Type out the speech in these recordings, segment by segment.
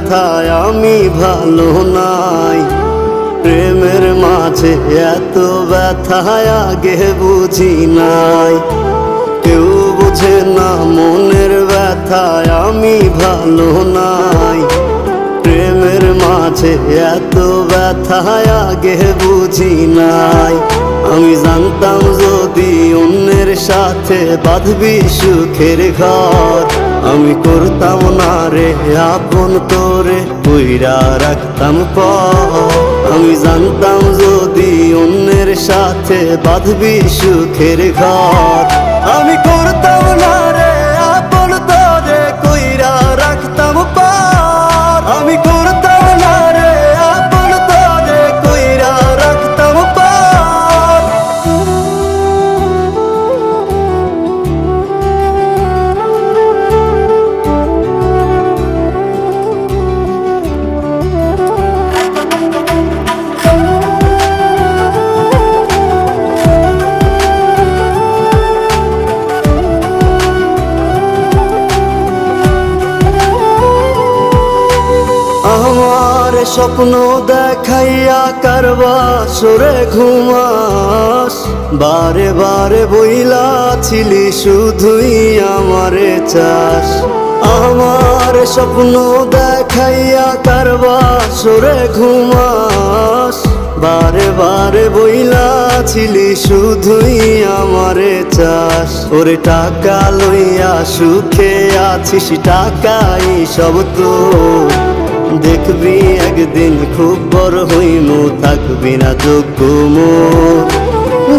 ব্যথায় আমি ভালো নাই। প্রেমের মাঝে এত ব্যথায় আগে বুঝি নাই। কেউ বুঝে না মনের ব্যথায় আমি ভালো নাই। প্রেমের মাঝে এত ব্যথায় আগে বুঝি নাই। আমি জানতাম যদি অন্যের সাথে বাঁধবি সুখের ঘর, আমি করতাম না রে আপন তোরে কইরা রাখতাম পর। আমি জানতাম যদি অন্যের সাথে বাঁধবি সুখের ঘর, আমি করতাম না রে আপন তোরে কইরা রাখতাম পর। আমি করতাম না রে আপন তোরে কইরা রাখতাম পর। আমার স্বপ্ন দেখাইয়া কারবা সরে ঘুমাস, বারে বারে বইলা ছিলি শুধুই আমারে চাস। আমার স্বপ্ন দেখাইয়া কারবা সরে ঘুমাস, বারে বারে বইলা ছিলি শুধুই আমারে চাস। ওরে টাকা লইয়া সুখে আছিস, টাকাই সব তো দেখবি একদিন খুব বড় হইমু, থাকবি না যোগ্য মোর।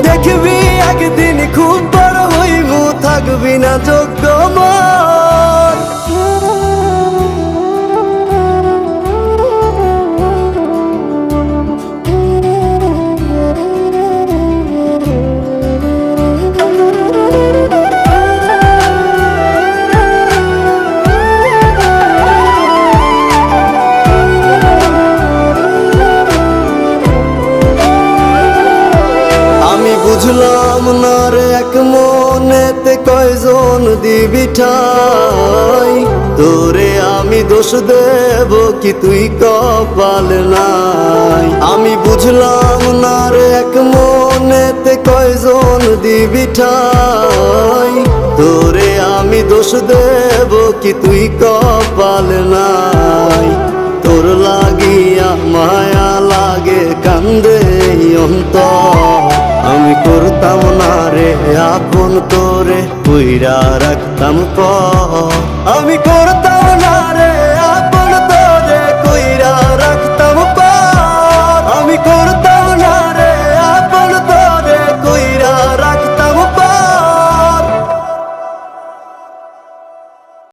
দেখবি একদিন খুব বড় হইমু, থাকবি না যোগ্য মোর। বুঝলাম না রে এক মনেতে কয়জন দিবি ঠাই, তোরে আমি দোষ দেব কি তুই কপাল নাই। আমি বুঝলাম না রে এক মনেতে কয়জন দিবি ঠাই, তোরে আমি দোষ দেব কি তুই কপাল নাই। তোর লাগিয়া মায়া লাগে কান্দে অন্তর, আমি করতাম না রে আপন তোরে কইরা রাখতাম পর। আমি করতাম